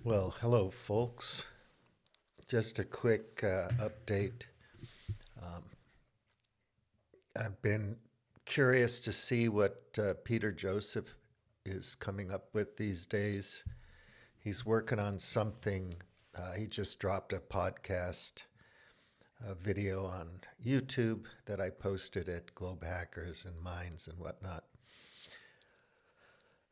Well, hello, folks. Just a quick update. Um, I've been curious to see what Peter Joseph is coming up with these days. He's working on something. He just dropped a podcast, a video on YouTube that I posted at Globe Hackers and Minds and whatnot.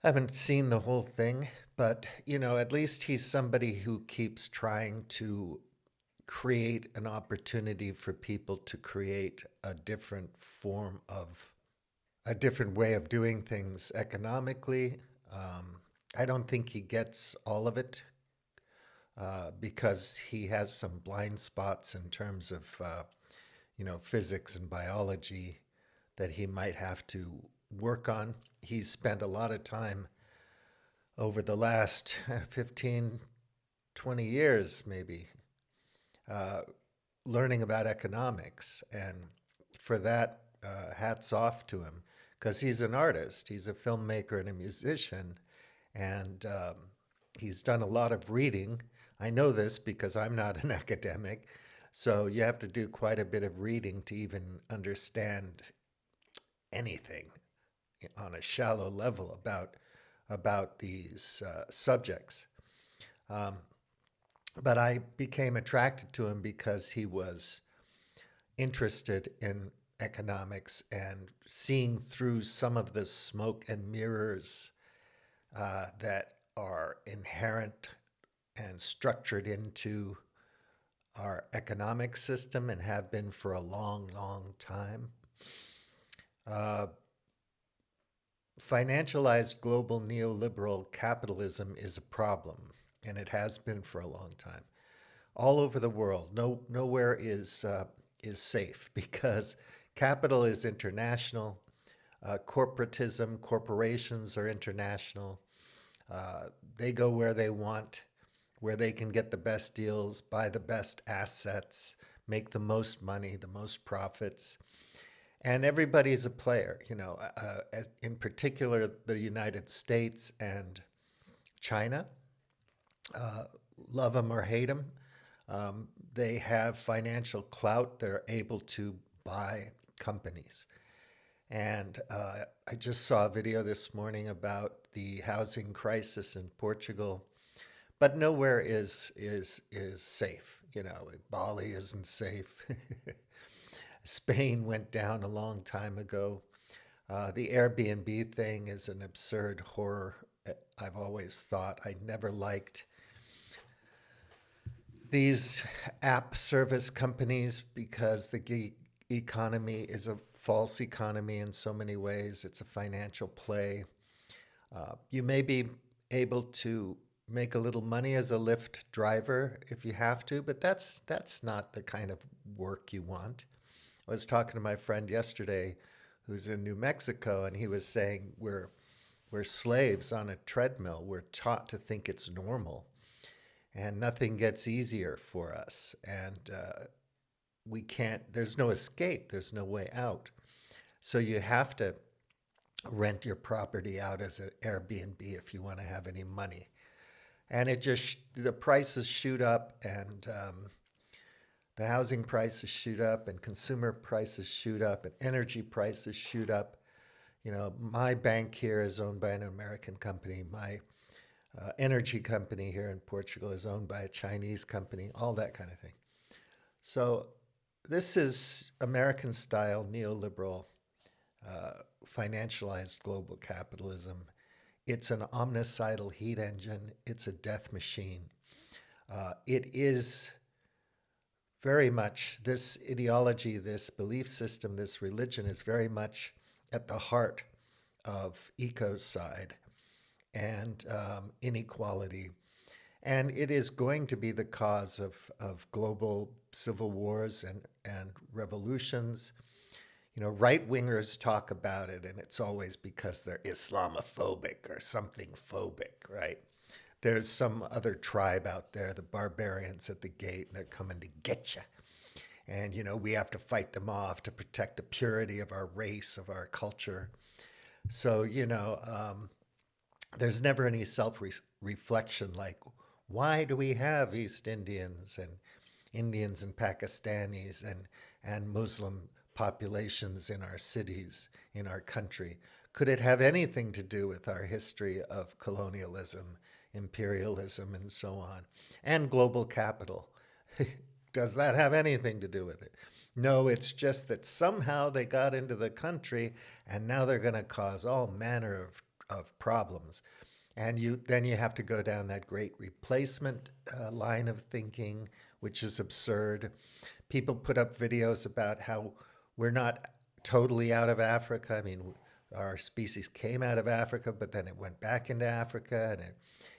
I haven't seen the whole thing, but at least he's somebody who keeps trying to create an opportunity for people to create a different form of a different way of doing things economically. I don't think he gets all of it because he has some blind spots in terms of physics and biology that he might have to work on. He's spent a lot of time over the last 15, 20 years, maybe, uh, learning about economics. And for that, hats off to him because he's an artist, he's a filmmaker and a musician. And he's done a lot of reading. I know this because I'm not an academic. So you have to do quite a bit of reading to even understand anything on a shallow level about these subjects. Um, but I became attracted to him because he was interested in economics and seeing through some of the smoke and mirrors that are inherent and structured into our economic system and have been for a long, long time. Uh, Financialized global neoliberal capitalism is a problem, and it has been for a long time. All over the world, nowhere is safe because capital is international. Corporatism, corporations are international. They go where they want, where they can get the best deals, buy the best assets, make the most money, the most profits. And everybody's a player, in particular, the United States and China, uh, love them or hate them. They have financial clout. They're able to buy companies. And I just saw a video this morning about the housing crisis in Portugal, but nowhere is safe. Bali isn't safe. Spain went down a long time ago. The Airbnb thing is an absurd horror. I've always thought I never liked these app service companies because the gig economy is a false economy in so many ways. It's a financial play. You may be able to make a little money as a Lyft driver if you have to, but that's not the kind of work you want. I was talking to my friend yesterday who's in New Mexico, and he was saying we're slaves on a treadmill. We're taught to think it's normal, and nothing gets easier for us. And we can't. There's no escape. There's no way out. So you have to rent your property out as an Airbnb if you want to have any money. And the prices shoot up, and the housing prices shoot up, and consumer prices shoot up, and energy prices shoot up. My bank here is owned by an American company. My energy company here in Portugal is owned by a Chinese company, all that kind of thing. So this is American style neoliberal financialized global capitalism. It's an omnicidal heat engine. It's a death machine. It is very much this ideology, this belief system, this religion is very much at the heart of ecocide and inequality. And it is going to be the cause of global civil wars and revolutions. Right wingers talk about it, and it's always because they're Islamophobic or something phobic, right? There's some other tribe out there, the barbarians at the gate, and they're coming to get you. And, we have to fight them off to protect the purity of our race, of our culture. So, there's never any self reflection like, Why do we have East Indians and Pakistanis and Muslim populations in our cities, in our country? Could it have anything to do with our history of colonialism, imperialism, and so on, and global capital? Does that have anything to do with it? No, it's just that somehow they got into the country and now they're going to cause all manner of problems. And then you have to go down that great replacement line of thinking, which is absurd. People put up videos about how we're not totally out of Africa. I mean, our species came out of Africa, but then it went back into Africa, and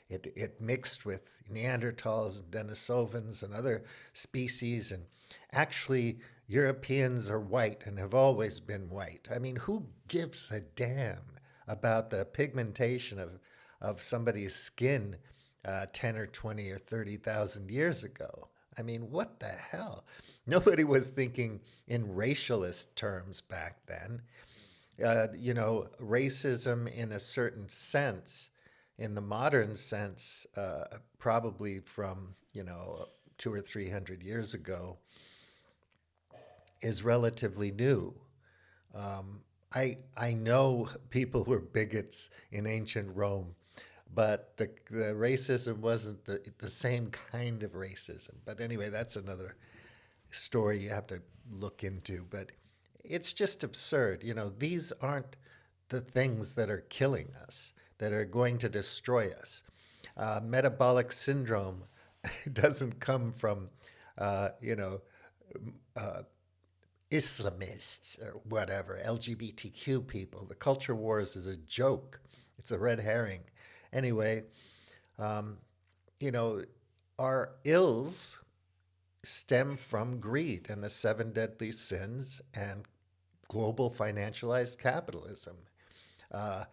it mixed with Neanderthals and Denisovans and other species. And actually, Europeans are white and have always been white. I mean, who gives a damn about the pigmentation of somebody's skin 10 or 20 or 30,000 years ago? I mean, what the hell? Nobody was thinking in racialist terms back then. Racism in a certain sense, in the modern sense, probably from, 200 or 300 years ago, is relatively new. I know people were bigots in ancient Rome, but the racism wasn't the same kind of racism. But anyway, that's another story you have to look into. But it's just absurd. These aren't the things that are killing us, that are going to destroy us. Metabolic syndrome doesn't come from, Islamists or whatever, LGBTQ people. The culture wars is a joke. It's a red herring. Anyway, um, you know, our ills stem from greed and the seven deadly sins and global financialized capitalism. Uh,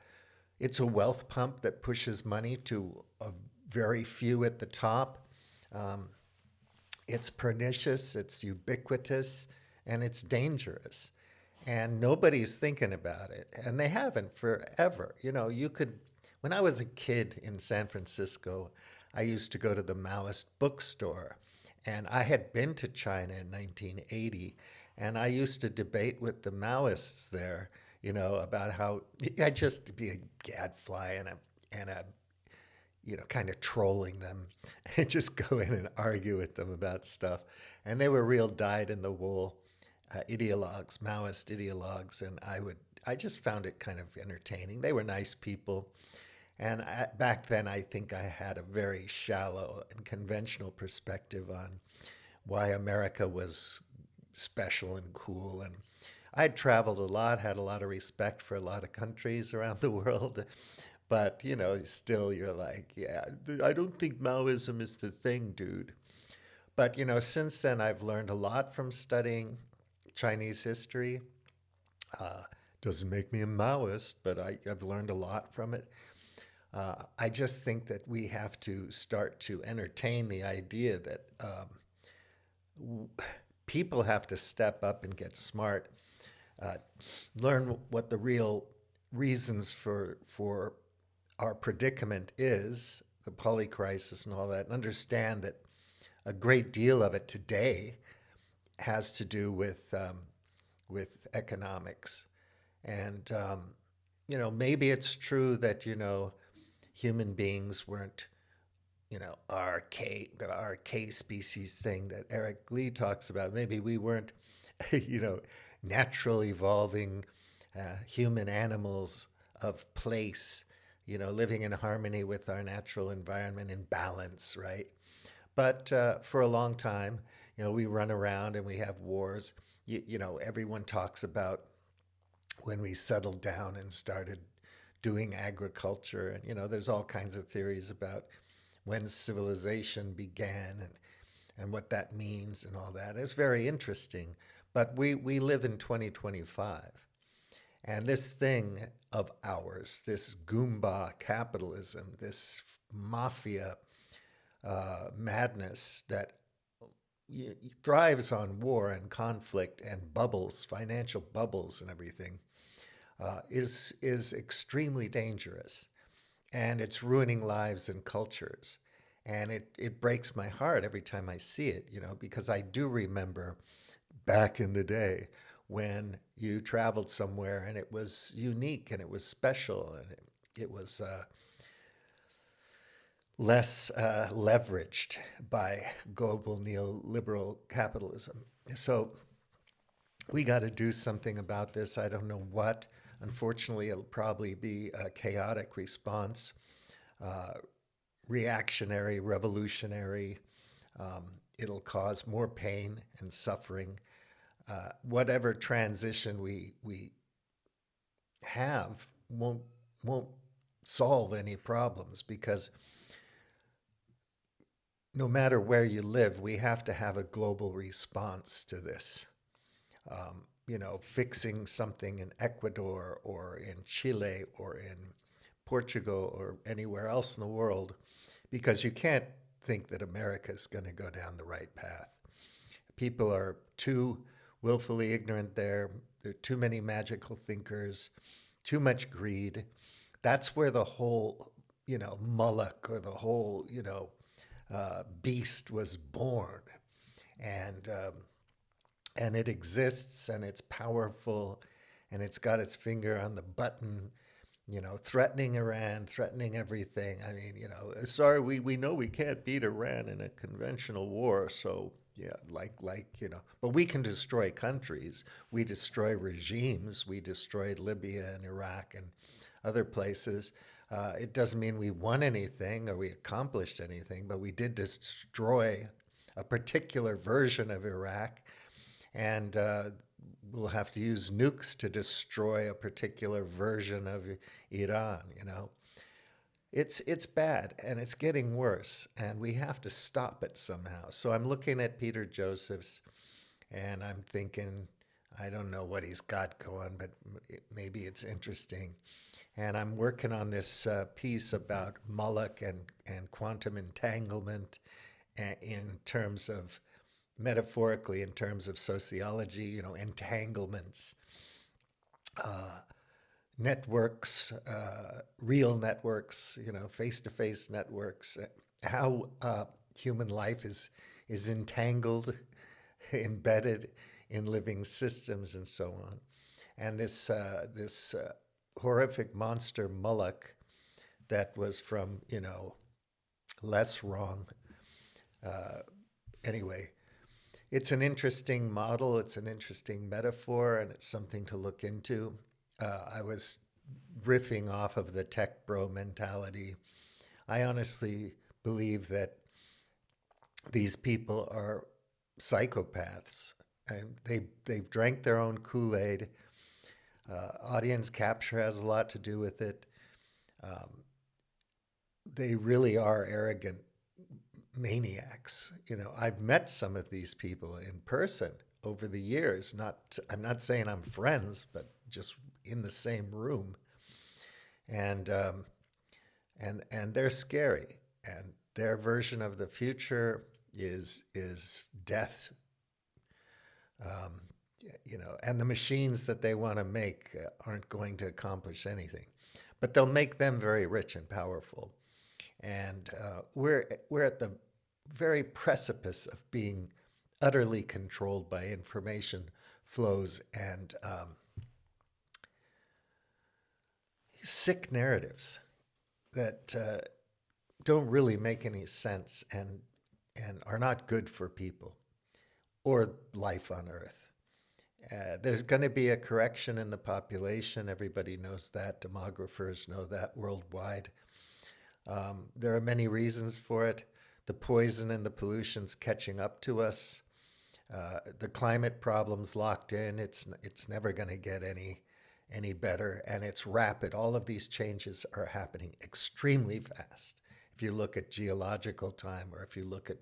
it's a wealth pump that pushes money to a very few at the top. Um, it's pernicious, it's ubiquitous, and it's dangerous. And nobody's thinking about it. And they haven't forever. When I was a kid in San Francisco, I used to go to the Maoist bookstore. And I had been to China in 1980. And I used to debate with the Maoists there, about how I'd just be a gadfly and kind of trolling them and just go in and argue with them about stuff. And they were real dyed-in-the-wool ideologues, Maoist ideologues, and I just found it kind of entertaining. They were nice people. And back then, I think I had a very shallow and conventional perspective on why America was special and cool. And I'd traveled a lot, had a lot of respect for a lot of countries around the world. But, still you're like, yeah, I don't think Maoism is the thing, dude. But, since then, I've learned a lot from studying Chinese history. Uh, doesn't make me a Maoist, but I've learned a lot from it. I just think that we have to start to entertain the idea that people have to step up and get smart, uh, learn what the real reasons for our predicament is, the polycrisis and all that, and understand that a great deal of it today has to do with economics. And maybe it's true that human beings weren't the RK species thing that Eric Lee talks about. Maybe we weren't natural evolving human animals of place, living in harmony with our natural environment in balance, right? But for a long time, we run around and we have wars. Everyone talks about when we settled down and started doing agriculture. And, there's all kinds of theories about when civilization began and what that means and all that. It's very interesting. But we live in 2025. And this thing of ours, this Goomba capitalism, this mafia madness that thrives on war and conflict and bubbles, financial bubbles and everything, is extremely dangerous, and it's ruining lives and cultures. And it breaks my heart every time I see it, because I do remember back in the day when you traveled somewhere and it was unique and it was special and it was less leveraged by global neoliberal capitalism. So we got to do something about this. I don't know what. Unfortunately, it'll probably be a chaotic response, reactionary, revolutionary. It'll cause more pain and suffering. Whatever transition we have won't solve any problems, because no matter where you live, we have to have a global response to this. Fixing something in Ecuador or in Chile or in Portugal or anywhere else in the world, because you can't think that America is going to go down the right path. People are too willfully ignorant there. There are too many magical thinkers, too much greed. That's where the whole, Moloch, or the whole, beast was born. And and it exists and it's powerful and it's got its finger on the button, threatening Iran, threatening everything. I mean, sorry, we know we can't beat Iran in a conventional war, so yeah, but we can destroy countries. We destroy regimes. We destroyed Libya and Iraq and other places. It doesn't mean we won anything or we accomplished anything, but we did destroy a particular version of Iraq, and we'll have to use nukes to destroy a particular version of Iran. It's bad and it's getting worse, and we have to stop it somehow. So I'm looking at Peter Josephs, and I'm thinking, I don't know what he's got going, but maybe it's interesting. And I'm working on this piece about Moloch and quantum entanglement in terms of, metaphorically, in terms of sociology, entanglements, networks, real networks, face-to-face networks, how human life is entangled, embedded in living systems, and so on. And this horrific monster Moloch that was from, less wrong. Anyway, it's an interesting model, it's an interesting metaphor, and it's something to look into. I was riffing off of the tech bro mentality. I honestly believe that these people are psychopaths, and they've drank their own Kool-Aid. Audience capture has a lot to do with it. They really are arrogant maniacs. I've met some of these people in person over the years. I'm not saying I'm friends, but just in the same room, and they're scary. And their version of the future is death. And the machines that they want to make aren't going to accomplish anything, but they'll make them very rich and powerful. And we're at the very precipice of being utterly controlled by information flows and sick narratives that don't really make any sense and are not good for people or life on Earth. There's going to be a correction in the population. Everybody knows that. Demographers know that worldwide. There are many reasons for it. The poison and the pollution's catching up to us. The climate problem's locked in. It's never going to get any better, and it's rapid. All of these changes are happening extremely fast. If you look at geological time, or if you look at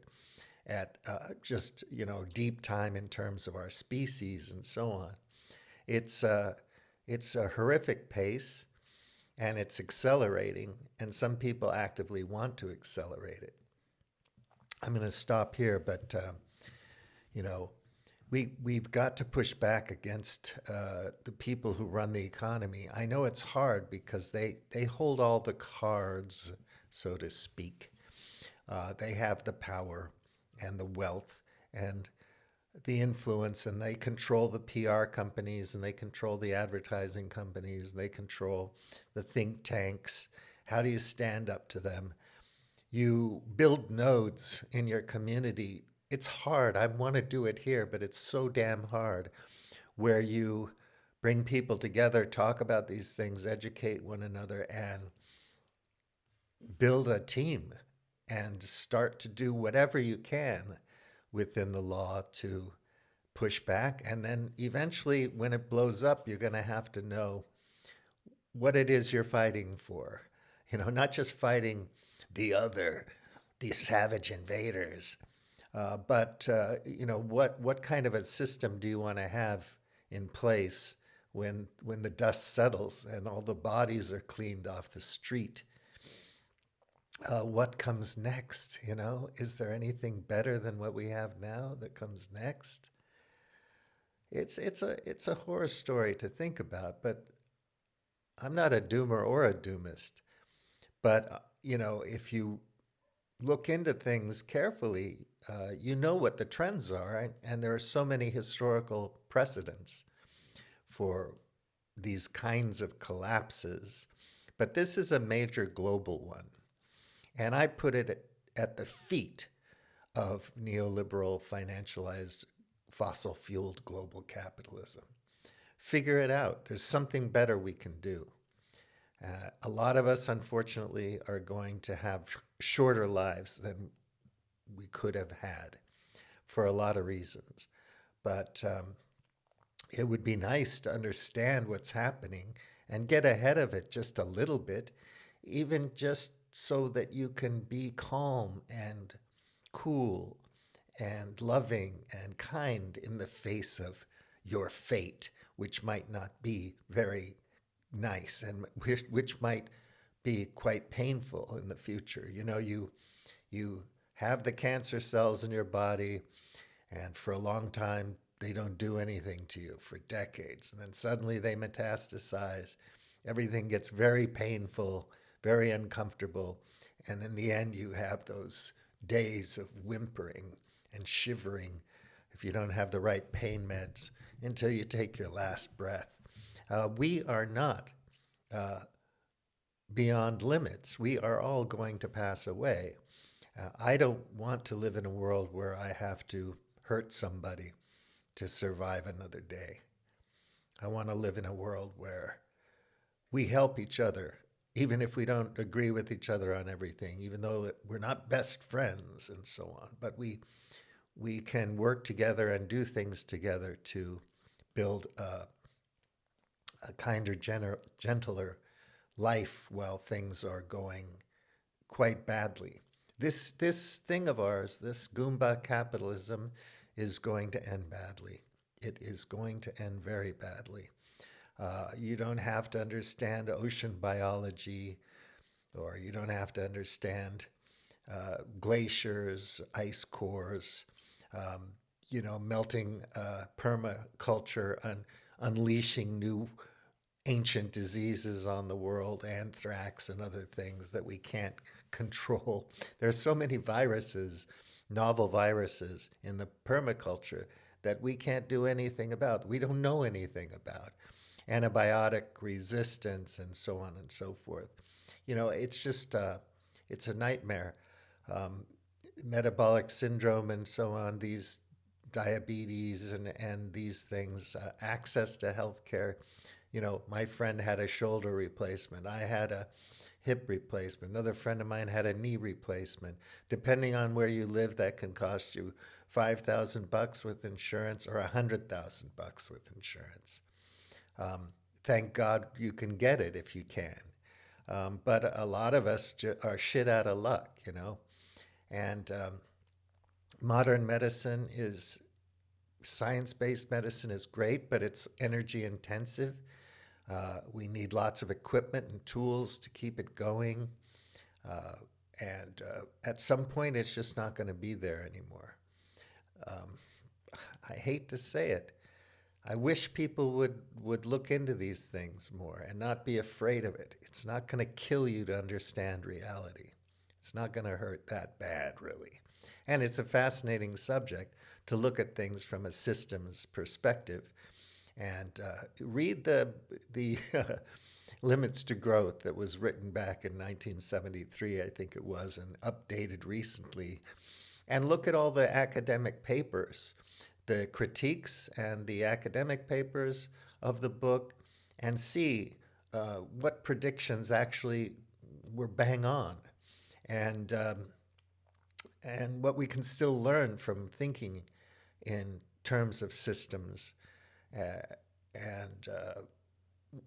just deep time in terms of our species and so on, it's a horrific pace, and it's accelerating, and some people actively want to accelerate it. I'm going to stop here, but we've got to push back against the people who run the economy. I know it's hard because they hold all the cards, so to speak. They have the power and the wealth and the influence, and they control the PR companies, and they control the advertising companies, and they control the think tanks. How do you stand up to them? You build nodes in your community. It's hard. I want to do it here, but it's so damn hard, where you bring people together, talk about these things, educate one another, and build a team and start to do whatever you can within the law to push back. And then eventually, when it blows up, you're going to have to know what it is you're fighting for. Not just fighting the other, these savage invaders, but what kind of a system do you want to have in place when the dust settles and all the bodies are cleaned off the street? What comes next? Is there anything better than what we have now that comes next? It's a horror story to think about, but I'm not a doomer or a doomist. But if you look into things carefully, you know what the trends are, and there are so many historical precedents for these kinds of collapses. But this is a major global one. And I put it at the feet of neoliberal, financialized, fossil fueled global capitalism. Figure it out. There's something better we can do. A lot of us, unfortunately, are going to have shorter lives than we could have had for a lot of reasons. But it would be nice to understand what's happening and get ahead of it just a little bit, even just so that you can be calm and cool and loving and kind in the face of your fate, which might not be very nice and which might be quite painful in the future. You have the cancer cells in your body, and for a long time they don't do anything to you for decades, and then suddenly they metastasize. Everything gets very painful, very uncomfortable, and in the end you have those days of whimpering and shivering if you don't have the right pain meds until you take your last breath. We are not beyond limits. We are all going to pass away. I don't want to live in a world where I have to hurt somebody to survive another day. I want to live in a world where we help each other, even if we don't agree with each other on everything, even though we're not best friends and so on. But we can work together and do things together to build a kinder, gentler life while things are going quite badly. This thing of ours, this Goomba capitalism, is going to end badly. It is going to end very badly. You don't have to understand ocean biology, or you don't have to understand glaciers, ice cores, melting permaculture, unleashing new ancient diseases on the world, anthrax and other things that we can't control. There's so many viruses, novel viruses in the permaculture that we can't do anything about. We don't know anything about antibiotic resistance and so on and so forth. It's just it's a nightmare. Metabolic syndrome and so on, these diabetes and these things, access to healthcare. My friend had a shoulder replacement. I had a hip replacement. Another friend of mine had a knee replacement. Depending on where you live, that can cost you $5,000 with insurance or $100,000 with insurance. Thank God you can get it if you can. But a lot of us are shit out of luck, And modern medicine is science-based medicine is great, but it's energy intensive. We need lots of equipment and tools to keep it going. And at some point, it's just not going to be there anymore. I hate to say it. I wish people would look into these things more and not be afraid of it. It's not going to kill you to understand reality. It's not going to hurt that bad, really. And it's a fascinating subject to look at things from a systems perspective. And read the Limits to Growth that was written back in 1973, I think it was, and updated recently. And look at all the academic papers, the critiques and the academic papers of the book, and see what predictions actually were bang on, and what we can still learn from thinking in terms of systems. Uh, and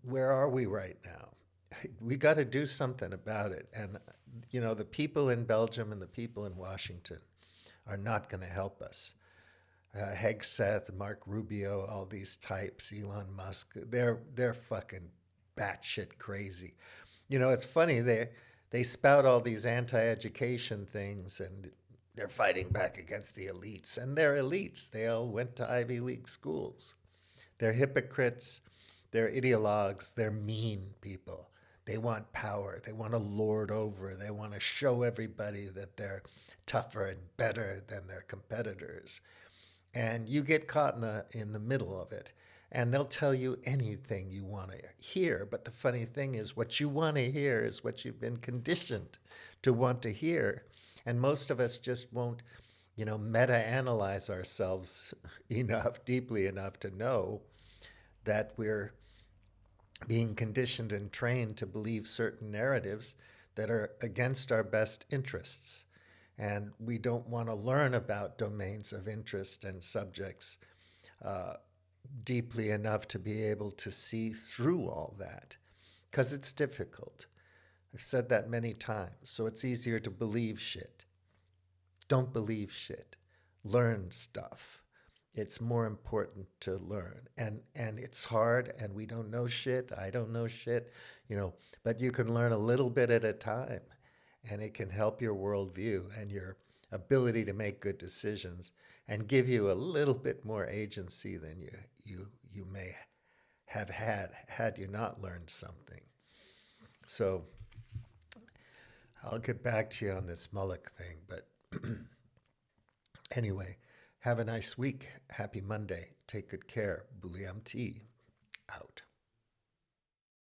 Where are we right now? We got to do something about it. And, the people in Belgium and the people in Washington are not going to help us. Hegseth, Mark Rubio, all these types, Elon Musk, they're fucking batshit crazy. It's funny, they spout all these anti-education things, and they're fighting back against the elites. And they're elites. They all went to Ivy League schools. They're hypocrites. They're ideologues. They're mean people. They want power. They want to lord over. They want to show everybody that they're tougher and better than their competitors. And you get caught in the middle of it. And they'll tell you anything you want to hear. But the funny thing is, what you want to hear is what you've been conditioned to want to hear. And most of us just won't, meta-analyze ourselves deeply enough to know that we're being conditioned and trained to believe certain narratives that are against our best interests. And we don't want to learn about domains of interest and subjects deeply enough to be able to see through all that, because it's difficult. I've said that many times. So it's easier to believe shit. Don't believe shit. Learn stuff. It's more important to learn. And it's hard, and we don't know shit. I don't know shit, but you can learn a little bit at a time, and it can help your worldview and your ability to make good decisions, and give you a little bit more agency than you may have had you not learned something. So I'll get back to you on this Mullock thing, but anyway, have a nice week. Happy Monday. Take good care. Buliam T.